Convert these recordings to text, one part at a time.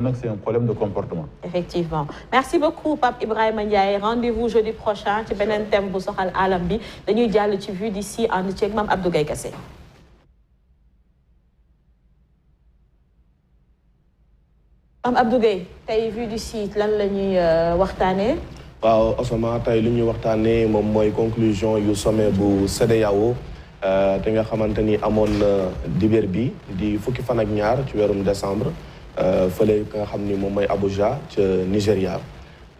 Donc c'est un problème de comportement. Effectivement. Merci beaucoup Pape Ibrahima Ndiaye. Rendez-vous jeudi prochain ci beneen thème bu soxal alam bi dañuy jàll ci vue d'ici ànd ceeg Mame Abdou Gaye Kassé. Mame Abdou Gaye tey vue d'ici lan la ñuy waxtaanee. waaw Osama tey li ñuy waxtaanee moom mooy conclusion yu sommet bu CEDEAO te nga xamante ni amoon dibéer bi di fukki fan ak ñaar ci weerum décembre fële nga xam ni moom mooy Abuja ca Nigéria.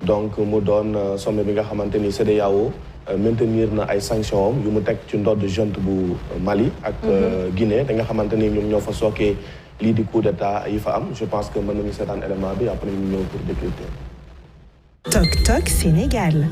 donc mu doon sommet bi nga xamante ni CEDEAO maintenir na ay sanctions yu mu teg ci ndodd junte bu Mali ak Guinée te nga xamante ni ñoom ñoo fa sookee lii di coup d'état yi fa am je pense que mën nañu seetaan élément bi après ñu ñëw pour décrypter. Toc Toc Sénégal.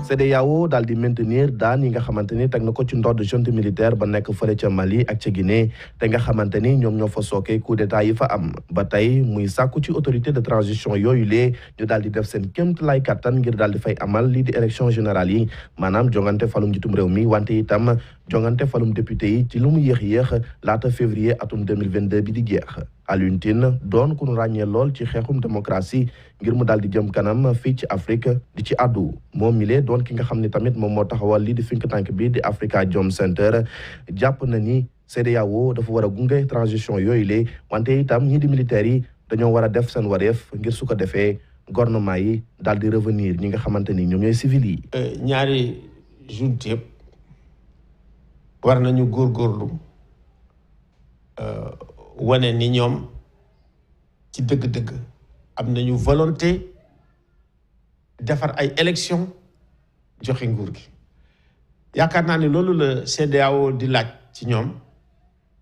CEDEAO daal di maintenir daan yi nga xamante ni teg na ko ci ndodd junte militaire ba nekk fële ca Mali ak ca Guinée te nga xamante ni ñoom ñoo fa sookee coup d'état yi fa am ba tey muy sàkku ci autorité de transition yooyu lee ñu daal di def seen kéemtalaay kattan ngir daal di fay amal lii di élection générale yi maanaam jongante falum njiitum réew mi wante itam jongante falum député yi ci lu mu yéex laata février atum 2022 bi di jeex. Alioune Tine doon ku nu ràññee lool ci xeexum démocratie ngir mu daal di jëm kanam fii ci Afrique di ci àddu moom mile doon ki nga xam ne tamit moom moo taxawal lii di think tank bi di Africa Jom Center jàpp na ni CEDEAO dafa war a gunge transition yooyu lee wante itam ñii di militaires yi dañoo war a def seen wareef ngir su ko defee gouvernement yi daal di revenir ñi nga xamante ni ñoom ñooy civil yi. ñaari junte yëpp war nañu góorgóorlu wane ni ñoom ci dëgg-dëgg am nañu volonté defar ay élection joxe nguur gi yaakaar naa ni loolu la CEDEAO di laaj ci ñoom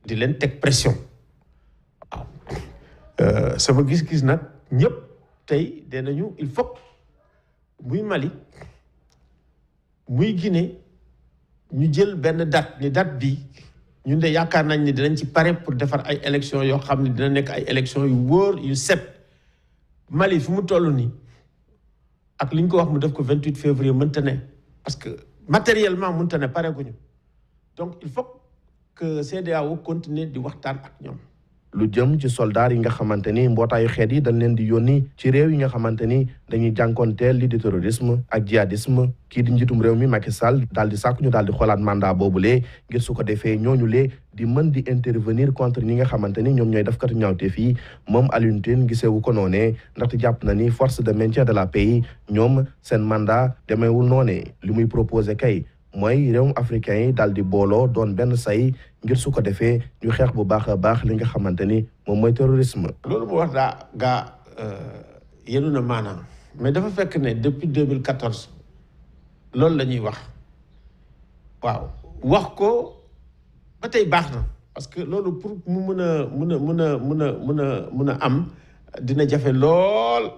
di leen teg pression waaw sama gis-gis nag ñëpp tey dinañu il faut muy Mali muy Guinée ñu jël benn date ni date bi ñun de yaakaar nañ ni dinañ ci pare pour defar ay élections yoo xam ne dina nekk ay élections yu wóor yu set Mali fu mu toll nii ak li ñu ko wax mu def ko 28 février mënta ne parce que matériellement mënta ne pare guñu donc il faut que CEDEAO continue di waxtaan ak ñoom. lu jëm ci soldats yi nga xamante ni mbootaayu xeet yi dañ leen di yónni ci réew yi nga xamante ni dañuy jànkoonteel li di terrorisme ak djihadisme kii di njiitum réew mi Macky Sall daal di sàkku ñu daal di xoolaat mandat boobulee ngir su ko defee ñooñu lee di mën di intervenir contre ñi nga xamante ni ñoom ñooy defkatu ñaawteef yi moom Alioune Tine gisewu ko noonee ndaxte jàpp na ni force de maintien de la paix ñoom seen mandat demeewul noonee li muy proposé kay mooy réewum africain yi daal di booloo doon benn say ngir su ko defee ñu xeex bu baax a baax li nga xamante ni moom mooy terrorisme. loolu mu wax gaa yenu na maanaam mais dafa fekk ne depuis 2014 loolu la ñuy wax waaw wax ko ba tey baax na parce que loolu pour mu mën a am dina jafe lool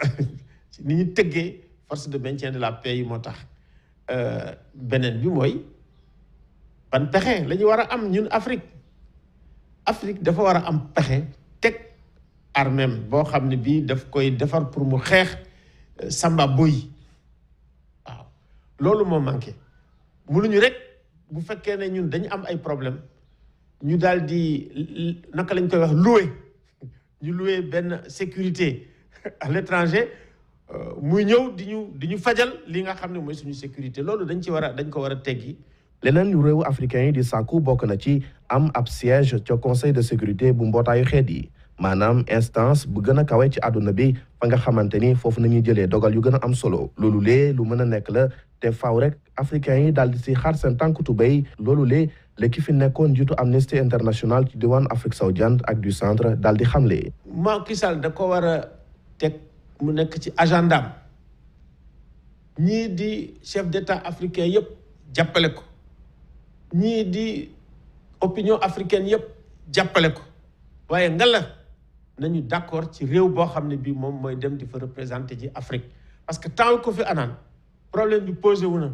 ni ñu tëggee force de maintien de la paix yi moo tax. beneen bi mooy ban pexe la ñu war a am ñun Afrique dafa war a am pexe teg armem boo xam ne bii daf koy defar pour mu xeex samba boy waaw loolu moo manqué mënuñu rek bu fekkee ne ñun dañu am ay problème ñu daal di naka lañ koy wax louer benn sécurité à l'étranger muy ñëw di ñu fajal li nga xam ne mooy suñu sécurité loolu dañ ko war a teggi. leneen lu réewu africain yi di sàkku bokk na ci am ab siège ca conseil de sécurité bu mbootaayu xeet yi maanaam instance bu gën a kawe ci àdduna bi fa nga xamante ni foofu nañuy jëlee dogal yu gën a am solo loolu lee lu mën a nekk la te faaw rek africain yi daal di si xar seen tànk tubéy loolu lee la ki fi nekkoon njiitu Amnesty International ci diwaan Afrique sowu-jant ak du centre daal di xamle. Macky Sall da ko war a teg mu nekk ci agendaam ñii di chef d'état africain yëpp jàppale ko ñii di opinion africaine yëpp jàppale ko waaye ngala nañu d'accord ci réew boo xam ne bii moom mooy dem di fa représenter ji Afrique parce que tant ko fi anaan problème bi posé wu na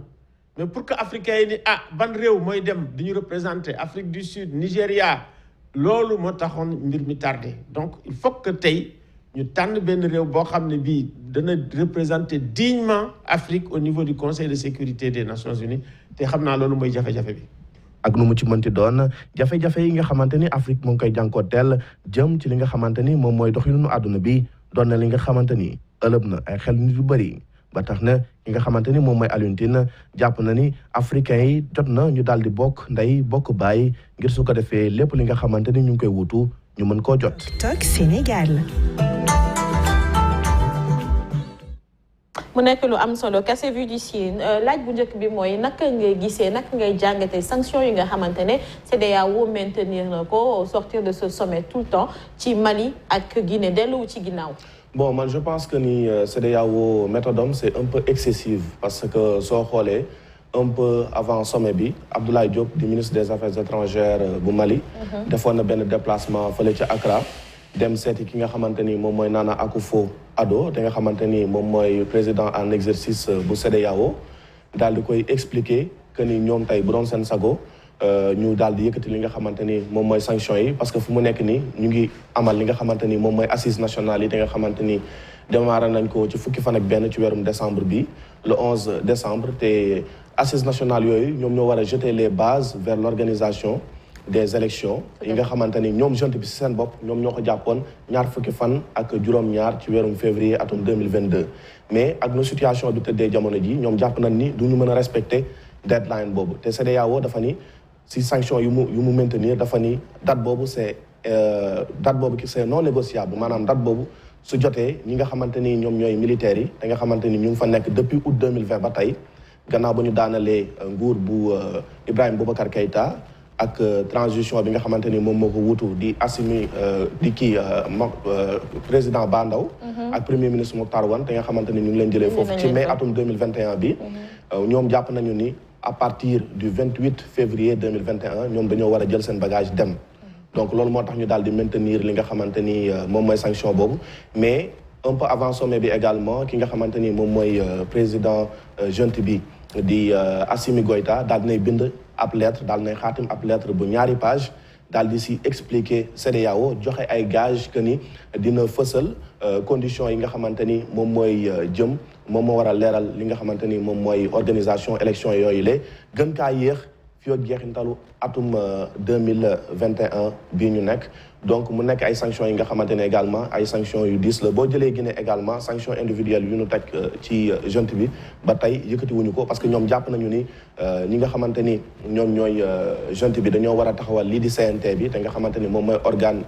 mais pour que africains yi ni ban réew mooy dem di ñu représenter Afrique du Sud Nigéria loolu moo taxoon mbir mi tardé donc il faut que tey ñu tànn benn réew boo xam ne bii dana représenter dignement Afrique au niveau du Conseil de sécurité des Nations Unies te xam naa loolu mooy jafe-jafe bi. ak nu mu ci mënti doon jafe-jafe yi nga xamante ni Afrique mu ngi koy jànkoonteel jëm ci li nga xamante ni moom mooy doxalinu àdduna bi doon na li nga xamante ni ëlëb na ay xel nit yu bëri ba tax na ki nga xamante ni moom mooy Alioune Tine jàpp na ni africain yi jot na ñu daal di bokk ndey bokk baay ngir su ko defee lépp li nga xamante ni ñu ngi koy wutu ñu mën koo jot. TikTok Sénégal. mu nekk lu am solo kase vu d'ici laaj bu njëkk bi mooy naka ngay gisee naka ngay jàngatee sanctions yi nga xamante ne CEDEAO maintenir na ko au sortir de ce sommet tout le temps ci Mali ak Guinée delluwu ci ginnaaw. Bon, moi je pense que ni CEDEAO méthode c'est un peu excessive parce que soo xoolee un peu avant sommet bi Abdoulaye Diop di ministre des Affaires étrangères bu Mali. defoon na benn déplacement fële ca Accra. dem seeti ki nga xamante ni moom mooy Nana Akufo-Addo te nga xamante ni moom mooy président en exercice bu CEDEAO daal di koy expliquer que ni ñoom tey bu doon seen sago ñu daal di yëkkati li nga xamante ni moom mooy sanctions yi parce que fu mu nekk nii ñu ngi amal li nga xamante ni moom mooy assises nationales yi te nga xamante ni démarré nañ ko ci fukki fan ak benn ci weerum décembre bi le 11 décembre te assises nationales yooyu ñoom ñoo war a jeter les bases vers l'organisation des élections yi nga xamante ni ñoom junte bi si seen bopp ñoom ñoo ko jàppoon ñaar fukki fan ak juróom-ñaar ci weerum février atum 2022 mais ak na situation bi tëddee jamono ji ñoom jàpp nañ ni du ñu mën a respecter deadline boobu te CEDEAO dafa ni si sanction yu mu maintenir dafa ni date boobu c'est non négociable maanaam date boobu su jotee ñi nga xamante ni ñoom ñooy militaires yi te nga xamante ni ñu ngi fa nekk depuis août 2020 ba tey gannaaw ba ñu daanalee nguur bu Ibrahima Boubacar Keïta ak transition bi nga xamante ni moom moo ko wutu di Assimi di kii président Ba Ndaw ak premier ministre Mokhtar Wane te nga xamante ni ñu ngi leen jëlee foofu ci mai atum 2021 bi ñoom jàpp nañu ni à partir du 28 février 2021 ñoom dañoo war a jël seen bagage dem donc loolu moo tax ñu daal di maintenir li nga xamante ni moom mooy sanction boobu mais un peu avant sommet bi également ki nga xamante ni moom mooy président junte bi di Assimi Goïta daal dinay bind ab lettre daal nay xaatim ab lettre bu ñaari page daal di si expliquer CEDEAO joxe ay gage que ni dina fësal conditions yi nga xamante ni moom mooy jëm moom moo war a leeral li nga xamante ni moom mooy organisation élection yooyu la gën kaa yéex fii ak jeexintalu atum 2021 bii ñu nekk donc mu nekk ay sanctions yi nga xamante ne également ay sanctions yu diis la boo jëlee Guinée également sanctions individuelles yu ñu teg ci junte bi ba tey yëkkati wuñu ko parce que ñoom jàpp nañu ni ñi nga xamante ni ñoom ñooy junte bi dañoo war a taxawal lii di CNT bi te nga xamante ni moom mooy organe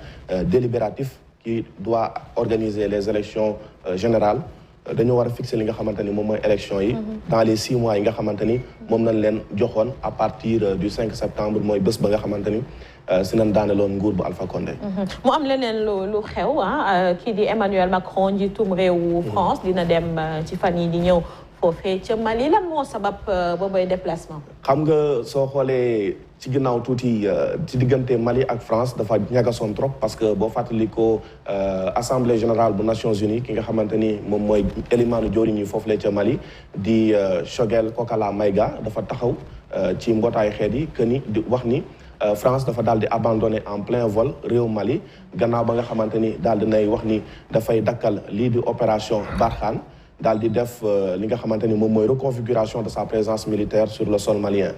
délibératif qui doit organiser les élections générales dañoo war a fixer li nga xamante ni moom mooy élection yi dans les 6 mois yi nga xamante ni moom nañ leen joxoon à partir du 5 septembre mooy bés ba nga xamante ni si nañ daaneloon nguur bu Alpha Condé mu am leneen lu xew kii di Emmanuel Macron njiitum réewu France dina dem ci fan yi di ñëw foofee ca Mali lan moo sabab boobay déplacement xam nga soo xoolee ci ginnaaw tuuti ci diggante Mali ak France dafa ñagasoon trop parce que boo fàttali ko assemblée générale bu Nations Unies ki nga xamante ni moom mooy élimaanu jawriñ yi foofu la ca Mali di Choguel Kokala Maïga dafa taxaw ci mbootaayu xeet yi que ni di wax ni France dafa daal di abandonné en plein vol réew Mali gannaaw ba nga xamante ni daal di nay wax ni dafay dakkal lii di opération Barkhane daal di def li nga xamante ni moom mooy reconfiguration de sa présence militaire sur le sol malien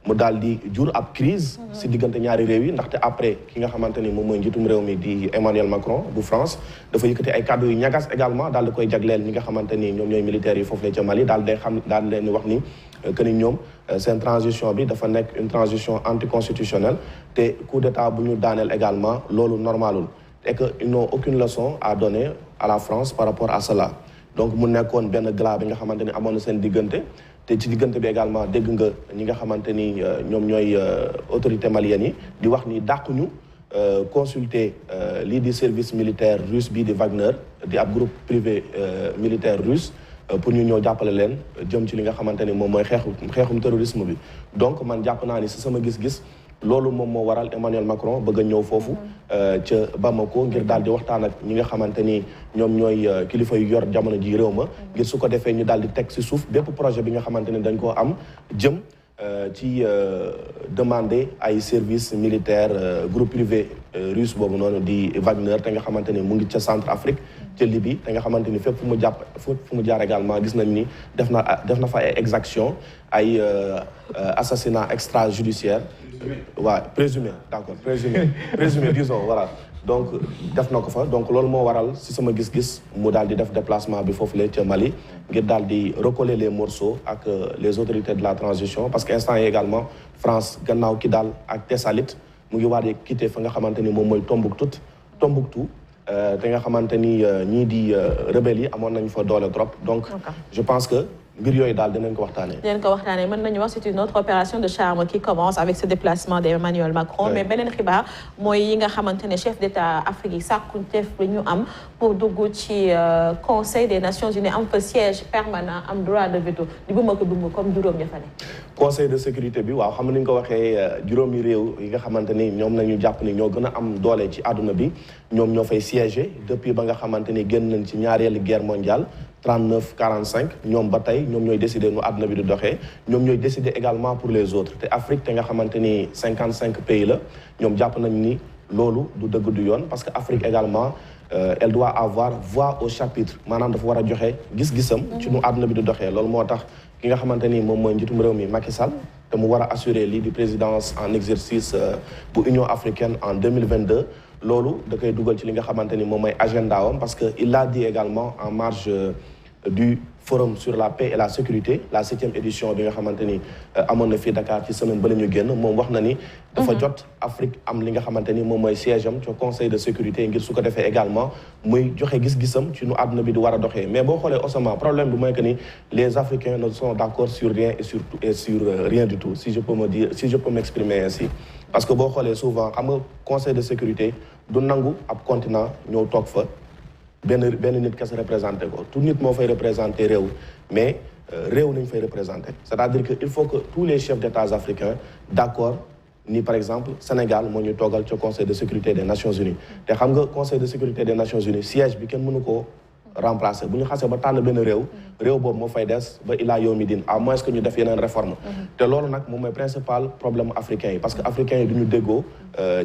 mu daal di jur ab crise si diggante ñaari réew yi ndaxte après ki nga xamante ni moom mooy njiitum réew mi di Emmanuel Macron bu France dafa yëkkati ay kàddu yu ñagas également daal di koy jagleel ñi nga xamante ni ñoom ñooy militaires yi foofu la ca Mali daal di leen di wax ni que ni ñoom seen transition bi dafa nekk une transition anticonstitutionnelle te coup d'état bu ñu daaneel également loolu normalul et que ils n'ont aucune leçon à donner à la France par rapport à cela donc mu nekkoon benn glas bi nga xamante ni amoon na seen diggante te ci diggante bi également dégg nga ñi nga xamante ni ñoom ñooy autorité maliennes yi di wax ni dàquñu consulter lii di service militaire russe bii di Wagner di ab groupe privé militaire russe pour ñu ñëw jàppale leen jëm ci li nga xamante ni moom mooy xeexum terrorisme bi donc man jàpp naa ni si sama gis-gis loolu moom moo waral Emmanuel Macron bëgg a ñëw foofu ca Bamako ngir daal di waxtaan ak ñi nga xamante ni ñoom ñooy kilifa yu yor jamono ji réew ma ngir su ko defee ñu daal di teg si suuf bépp projet bi nga xamante ni dañ koo am jëm ci demander ay service militaire groupe privé russe boobu noonu di Wagner te nga xamante ni mu ngi ca Centrafrique ca Libye te nga xamante ni fépp fu mu jaar également gis nañ ni def na fa ay exaction ay assassinat extrajudiciaire waaw présumé d'accord présumé disons voilà donc def na ko fa donc loolu moo waral si sama gis-gis mu daal di def déplacement bi foofu la ca Mali ngir daal di recoller les morceaux ak les autorités de la transition parce que instant yi également France gannaaw ki daal ak Tessalit mu ngi waaj a quitté fa nga xamante ni moom mooy Tombouctou te nga xamante ni ñii di rebelles yi amoon nañu fa doole trop donc je pense que mbir yooyu daal dinañ ko waxtaanee. dinañ ko waxtaanee mën nañu wax c'est une autre opération de charme qui commence avec ce déplacement d'Emmanuel Macron. mais beneen xibaar mooy yi nga xamante ne chef d'État Afrique yi sàkkuteef bi ñu am pour dugg ci Conseil des Nations Unies am fa siège permanent am droit de veto di bu ma ko dugg comme juróom ña fa ne. Conseil de sécurité bi waaw xam ni nga ko waxee juróomi réew yi nga xamante ni ñoom nañu jàpp ni ñoo gën a am doole ci àdduna bi ñoom ñoo fay siéger depuis ba nga xamante ni génn nañ ci ñaareelu guerre mondiale 39-45 ñoom ba tey ñoom ñooy décider nu àdduna bi di doxee ñoom ñooy décider également pour les autres te Afrique te nga xamante ni 55 pays la ñoom jàpp nañ ni loolu du dëgg du yoon parce que Afrique également elle doit avoir voix au chapitre maanaam dafa war a joxe gis-gisam ci nu àdduna bi di doxee loolu moo tax ki nga xamante ni moom mooy njiitum réew mi Macky Sall te mu war a assurer lii di présidence en exercice bu Union africaine en 2022 loolu da koy dugal ci li nga xamante ni moom mooy agenda am parce que il l'a dit également en marge du forum sur la paix et la sécurité la 7e édition bi nga xamante ni amoon na fii Dakar ci semaine ba la ñu génn moom wax na ni dafa jot Afrique am li nga xamante ni moom mooy siège am ci conseil de sécurité ngir su ko defee également muy joxe gis-gisam ci nu àdduna bi di war a doxee mais boo xoolee Osama problème bi mooy que ni les Africains ne sont d'accord sur rien et sur rien du tout si je peux m'exprimer ainsi parce que boo xoolee souvent xam nga conseil de sécurité du nangu ab continent ñëw toog fa benn nit kese représenté ko tout nit moo fay représenté réew mais réew nañ fay représenté c'est-à-dire que il faut que tous les chefs d'État africains d'accord ni par exemple Sénégal moo ñu toogal ci conseil de sécurité des Nations Unies te xam nga conseil de sécurité des Nations Unies siège bi kenn mënu koo remplacer bu ñu xasee ba tànn benn réew boobu moo fay des ba ilaa yawmi din à moins que ñu def yeneen réforme te loolu nag moom mooy principal problème africain yi parce que africains yi du ñu déggoo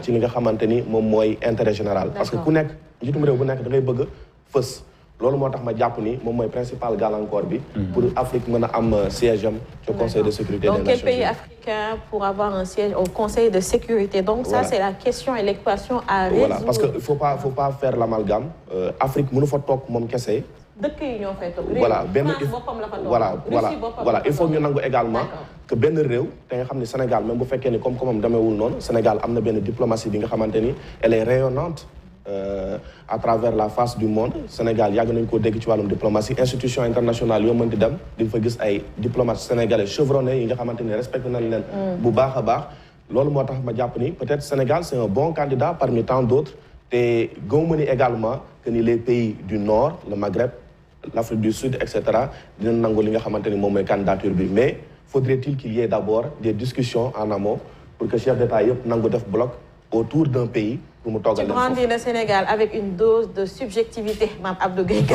ci li nga xamante ni moom mooy intérêt général parce que ku nekk njiitum réew bu nekk da ngay bëgg fës loolu moo tax ma jàpp ni moom mooy principal gàllankoor bi pour Afrique mën a am siège am ci conseil de sécurité des Nations Unies. Donc quel pays africain pour avoir un siège au conseil de sécurité donc ça c'est la question et l'équation à résoudre. Voilà parce que il faut pas faire l'amalgame Afrique mënu fa toog moom kese. dëkk yi ñoo fay toog. voilà benn boppam la fa toog. voilà il faut ñu nangu également que benn réew te nga xam ne Sénégal même bu fekkee ni comme demeewul noonu Sénégal am na benn diplomatie bi nga xamante ni elle est rayonnante à travers la face du monde Sénégal yàgg nañu koo dégg ci wàllum diplomatie institution internationale yoo mënti dem di nga fa gis ay diplomates sénégalais chevronnés yi nga xamante ni respecté nañ leen bu baax a baax loolu moo tax ma jàpp ni peut-être Sénégal c'est un bon candidat parmi tant d'autres te gëmuma ni également que ni les pays du nord le Maghreb l'Afrique du Sud etc dinañ nangu li nga xamante ni moom mooy candidature bi mais faudrait-il qu'il y ait d'abord des discussions en amont pour que chef d'État yëpp nangu def bloc autour d'un pays. Tu grandis le Sénégal avec une dose de subjectivité, Mme Abdou Gueye.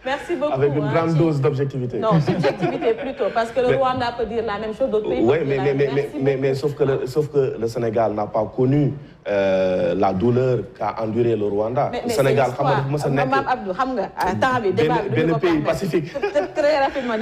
Merci beaucoup. Avec une grande dose d'objectivité. Non, subjectivité plutôt, parce que le Rwanda peut dire la même chose, d'autres pays oui, peuvent dire la même chose. Mais sauf que le Sénégal n'a pas connu la douleur qu'a enduré le Rwanda. Mais le Sénégal, Mme Abdou, ben pays pacifique. Très rapidement.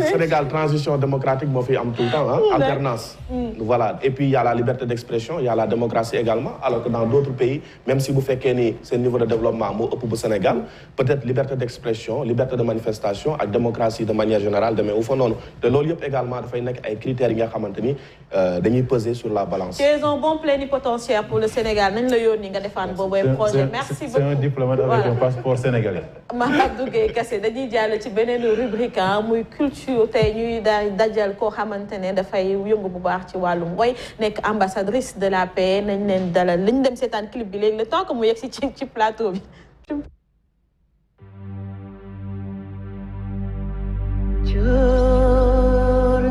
Sénégal, transition démocratique, moi, fait tout le temps, hein, alternance. Voilà. Et puis, il y a la liberté d'expression, il y a la démocratie également. Alors que dans d'autres pays, même si vous faites ce niveau de développement au Sénégal, peut-être liberté d'expression, liberté de manifestation, et démocratie de manière générale, mais au fond, non. De l'OLIP également, il y a des critères qui peser sur la balance. Tu es un bon plénipotentiaire pour le Sénégal. Merci beaucoup. C'est un diplomate avec un passeport sénégalais. Abdou Gueye Kassé dañuy jàll ci beneen rubrique muy culture tey ñuy dajal koo xamante ne dafay yëngu bu baax ci wàllum woy nekk ambassadrice de la paix nañ leen dalal liñ dem seetaan clip bi léegi le temps que mu yegg si ci plateau bi. Joy,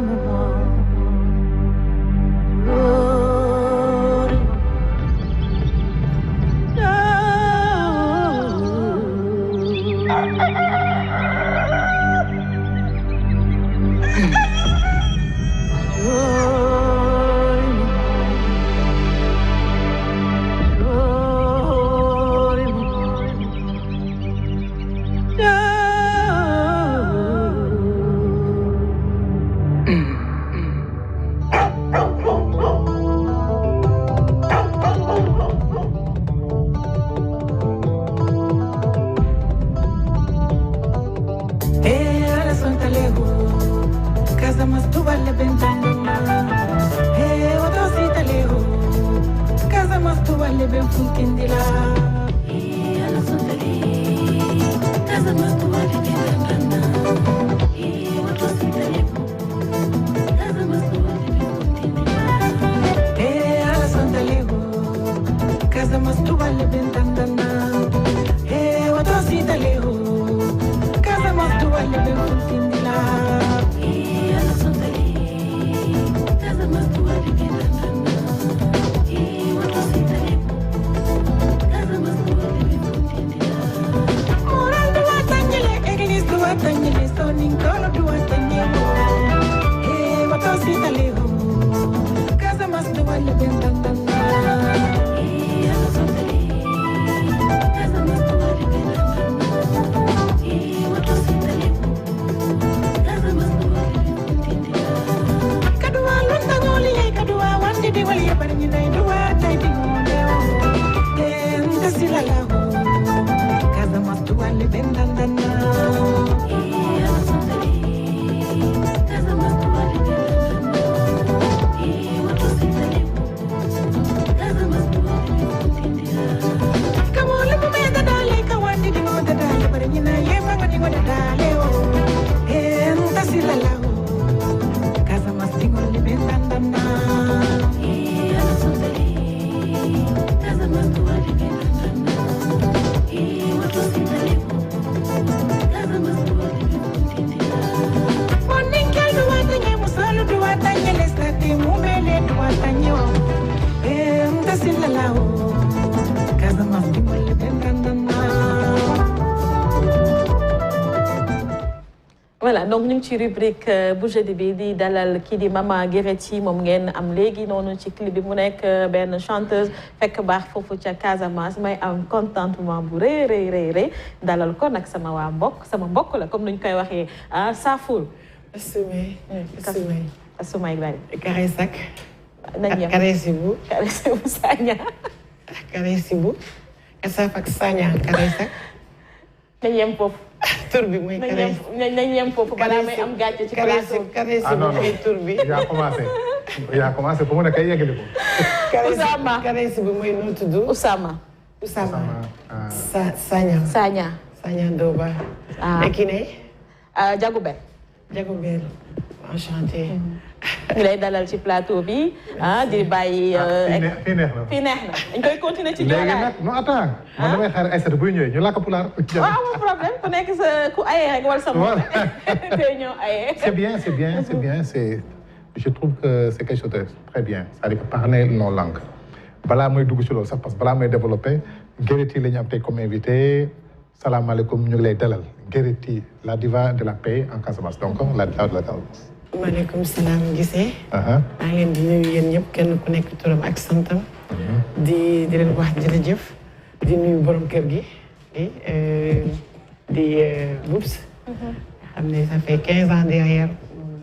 vale bentana. Hey, oto sita leo. Casa mas tu vale ben funkindila. Hey, ala sondali. Casa mas tu vale bentana. Hey, oto sita leo. Casa mas tu vale ben funkindila. Hey, ala sondali. Casa mas tu vale bentana. Hey, oto sita leo. Casa mas tu vale ben funkindila. Hey, ala sondali. Casa mas tu vale bentana. Hey, oto sita leo. Casa mas tu vale ben funkindila. Moral dua tanyele, iglis dua tanyele, soning kolo dua tanyele. Hey, oto sita leo. Casa mas tu vale bentana. Hey, ala sondali. Casa mas tu vale bentana. Hey, oto sita leo. Casa mas tu vale ben funkindila. Kadua lunta ngoli, kadua wandi di wali barni nay dua tay di ngole. Enta silala ho. Casa mas tu vale bentana. Hey, ala sondali. Casa mas tu vale bentana. Hey, oto sita leo. Casa mas tu vale ben funkindila. Kamole mo me dadale kawandi di mo dadale barni nay mangani mo dadale ho. Enta silala ho. Casa mas tu vale bentana. Hey, ala sondali. Casa mas tu vale bentana. Hey, oto sita leo. Casa mas tu vale ben funkindila. Moninkel dua tanye musalu dua tanye lestati mumele dua tanye o. Enta silala ho. Casa mas tu vale bentana. Voilà, donc ñu ngi ci rubrique bu jeudi bi di dalal kii di Mama Guéréty moom ngeen am léegi noonu ci clip bi mu nekk benn chanteuse fekk baax foofu ca Casamance may am contentement bu rëy dalal ko nag sama mbokk la comme nuñ koy waxee Saful. Assoumay Ibrahima. Karesak. nañ yem Karesibu Sagna. Karesibu. Kasaf ak Sagna Karesak. nañ yem foofu. tur bi mooy Karesibu. nañ yem foofu balaa may am gàcce ci plateau. Karesibu mooy tur bi. yaa commencé fu mu nekk ay yeggali ko. Oussama. Karesibu mooy noo tudd. Oussama. Sagna Ndoba. Ekine. Diagoubel. Enchanté. ñu lay dalal ci plateau bi di bàyyi. fii neex na dañ koy continuer ci léegi nag non attends man damay xaar Aïssata buy ñëwee ñu làkk pulaar. waaw amul problème ku nekk sa ku ayee rek wala sa moom tey ñëw ayee. c'est bien je trouve que c'est quelque chose de très bien c'est-à-dire que parler nos langues balaa may dugg ci loolu sax parce que balaa may développer Guéréty la ñu am tey comme invité salaamaaleykum ñu ngi lay dalal Guéréty la diva de la paix en Casamance donc la diva de la Casamance. maaleykum salaam gisee. maa ngi leen di nuyu yéen ñëpp kenn ku nekk turam ak santam. di leen wax jërëjëf di nuyu borom kër gi di Boubs. xam ne ça fait 15 ans derrière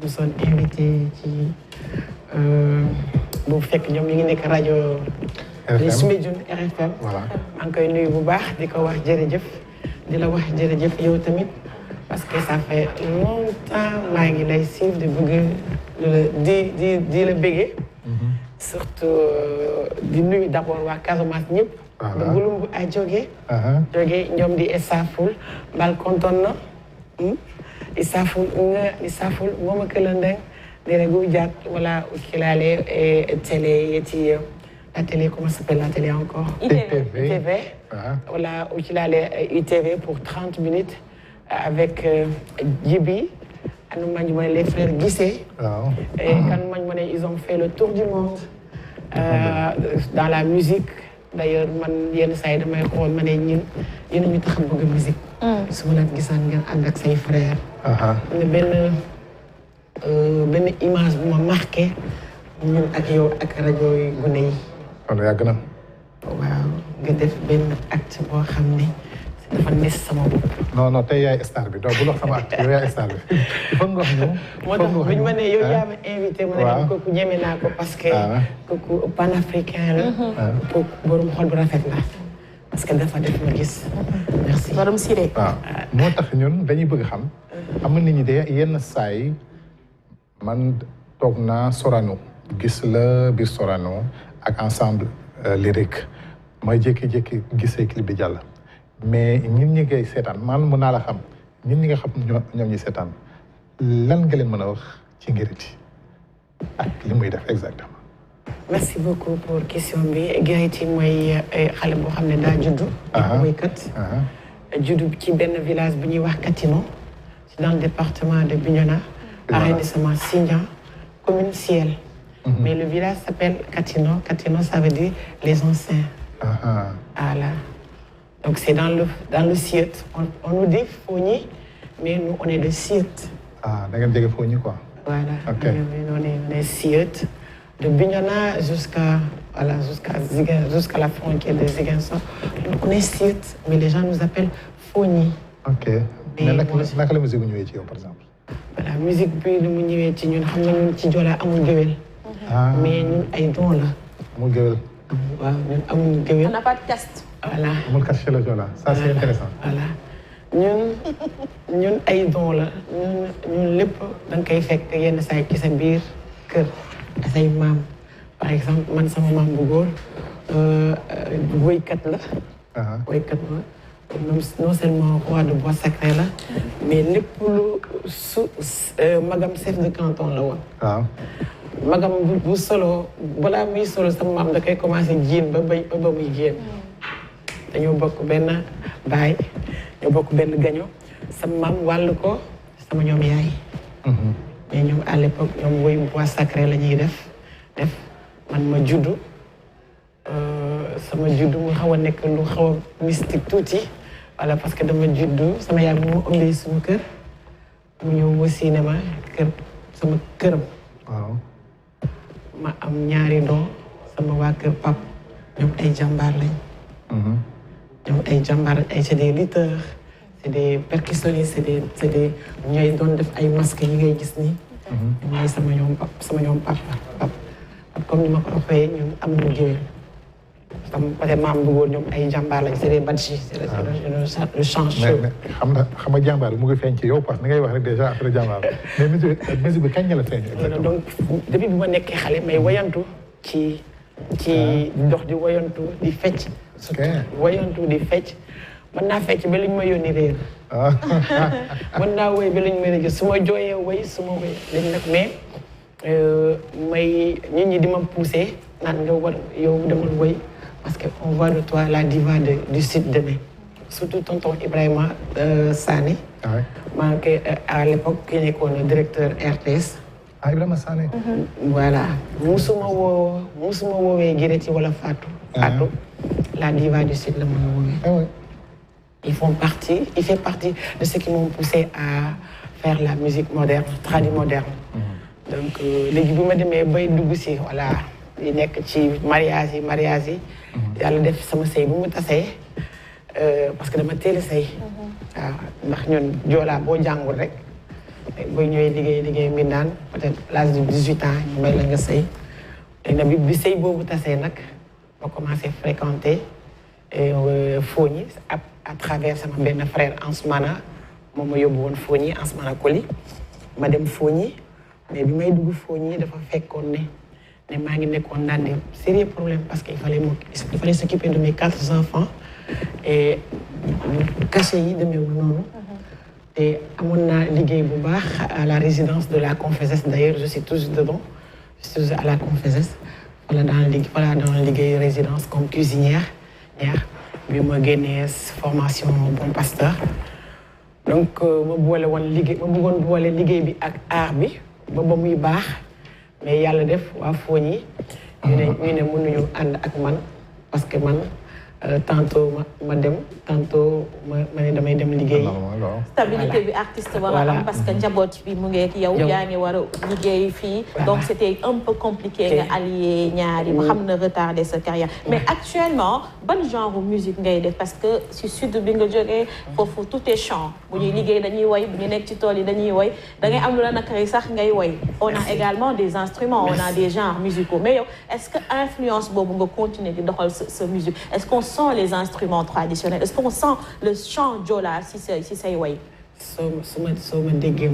nous sommes invités ci bu fekk ñoom ñu ngi nekk rajo. Soumbédioune RFM. voilà maa ngi koy nuyu bu baax di ko wax jërëjëf di la wax jërëjëf yow tamit. parce que ça fait longtemps maa ngi lay suivre di bëgg di la bëggee. surtout di nuyu d'abord waa Casamance ñëpp. de Gouloumbou a jógee. ñoom di Saful mbal kontoon na. Saful moom ak London di regu jàpp voilà ukilale télé yeti la télé comment s'appelle la télé encore. ITV. Voilà ukilale ITV pour 30 minutes. Avec Djibi, les frères Guissé. Et quand ils ont fait le tour du monde dans la musique. D'ailleurs, yenn saa yi damay xool ma ne ñun yéen a ñu tax a bëgg musique. su ma leen gisaan ngeen ànd ak say frères. ne benn image bu ma marqué ñun ak yow ak rajo yi gune yi. kon yàgg na. waaw nga def benn acte boo xam ne. dafa nes sama bopp. non tey yaay star bi donc bu wax sama acte yow yaay star bi il faut nga wax ñu. moo tax bu ñu ma nee yow yaa ma invité ma ne kooku ñeme naa ko parce que kooku panafricain la. kooku borom xol bu rafet la parce que dafa def ma gis. merci borom Siré. waaw moo tax ñun dañuy bëgg xam. am na nit ñi de yenn saa yi man toog naa Sorano gis la biir Sorano ak ensemble lyrique ma jékki-jékki gisee clip bi jàll mais ñun ñi ngay seetaan man mën naa la xam ñun ñi nga xam ñoom ñi seetaan lan nga leen mën a wax ci Nguérity ak li muy def exactement. merci beaucoup pour question bi Nguérity mooy xale boo xam ne daa juddu. mooy kat. juddu ci benn village bu ñuy wax Katino dans le département de Bignona. arrondissement Sindian commune Siel. Mais le village s'appelle Katino. Katino, ça veut dire les anciens. Voilà. Donc c'est dans le Siet. On nous dit Fogny, mais nous on est de Siet. Ah, d'accord, vous Fogny quoi. Voilà. Okay. On est Siet. De Bignona jusqu'à la frontière de Ziguinchor. Donc on est Siet, mais les gens nous appellent Fogny. Ok. Mais la musique vous avez par exemple. La musique bi lu mu ñëwee ci ñun xam nga ñun ci Joola amul géwél mais ñun ay don la amul géwél waaw ñun amul géwél on n'a pas de caste voilà amul caste chez le Joola ça c'est intéressant voilà ñun ay don la ñun lépp da nga koy fekk yenn saa ci sa biir kër say maam par exemple man sama maam bu góor woykat la woykat la non seulement roi de bois sacré là, mais lépp lu magam chef de canton la woon. waaw magam bu solo balaa muy solo sama maam da koy commencé jiin ba muy jiin. dañoo bokk benn baay ñoo bokk benn gaño sama maam wàll ko sama ñoom yaay. mais ñoom à l'époque ñoom woy bois sacré la ñuy def man ma juddu sama juddu mu xaw a nekk lu xaw a mystique tuuti. Voilà, parce que dama juddu sama yaay moo ëmbee suñu kër mu ñëw aussi ne ma kër sama këram. waaw. ma am ñaari doom sama waa kër pap ñoom ay jàmbaar lañ. ñoom ay jàmbaar ay c'est des lutteurs c'est des percussionnistes c'est des ñooy doon def ay masques yi ngay gis nii. ñooy sama ñoom papa comme ni ma ko waxee ñun amuñu géwél. parce que maam bu góor ñoom ay jàmbaar lañ c'est des badji c'est le chant chaud. mais xam nga jàmbaar bi mu ngi feeñ ci yow parce que ni ngay wax rek déjà après jàmbaar mais musique bi kañ la feeñ exactement. donc depuis bi ma nekkee xale may wayantu ci dox di wayantu di fecc. surtout wayantu di fecc mën naa fecc ba liñ ma yónni réer. mën naa woy ba liñ ma réer su ma jooyee woy su ma woy léegi nag mais may nit ñi di ma pousser naan nga war yow demal woy. Parce qu'on voit de toi la diva du sud demain. Surtout tonton Ibrahima Sané. À l'époque, qui est le directeur RTS. Ah, Ibrahima Sané. Voilà. Musuma wowe Nguérity wala Fatou. La diva du sud, le wowe. Il fait partie de ceux qui m'ont poussé à faire la musique moderne, tradi-moderne. Donc, les gens qui m'ont dit, voilà. di nekk ci mariage yi yàlla def sama sëy bu mu tasee parce que dama teel a sëy waaw ndax ñun joolaa boo jàngul rek booy ñëwee liggéey mbindaan peut-être l'âge de 18 ans ñu may la nga sëy léegi nag bi sëy boobu tasee nag ma commencé fréquenter Fogny à travers sama benn frère Ansmana moom ma yóbbu woon Fogny Ansmana Koli ma dem Fogny mais bi may dugg Fogny dafa fekkoon ne maa ngi nekkoon dans des sérieux problèmes parce qu'il fallait s'occuper de mes 4 enfants et caché yi demeewul noonu te amoon naa liggéey bu baax à la résidence de la Confessesse d'ailleurs je suis toujours dedans je suis à la Confessesse voilà dans liggéey résidence comme cuisinière bi ma génnee formation bon pasteur donc ma bëggoon boole liggéey bi ak art bi ba muy baax mais yàlla def waa Fogny ñu ne mënuñu ànd ak man parce que man tantôt ma dem tantôt ma ne damay dem liggéey. stabilité bi artiste war a am parce que njaboot bi mu ngi ak yow yaa ngi war a liggéey fii donc c'était un peu compliqué nga allier ñaari mu xam na retarder sa carrière mais actuellement ban genre musique ngay def parce que si sud bi nga jógee foofu tout est chant bu ñuy liggéey dañuy woy bu ñu nekk ci tool yi dañuy woy da ngay am lu la nakari sax ngay woy on a également des instruments on a des genres musicaux mais yow est-ce que influence boobu nga continuer di doxal sa musique est-ce qu'on sent les instruments traditionnels est-ce qu'on sent le chant Joola si say woy soo ma déggee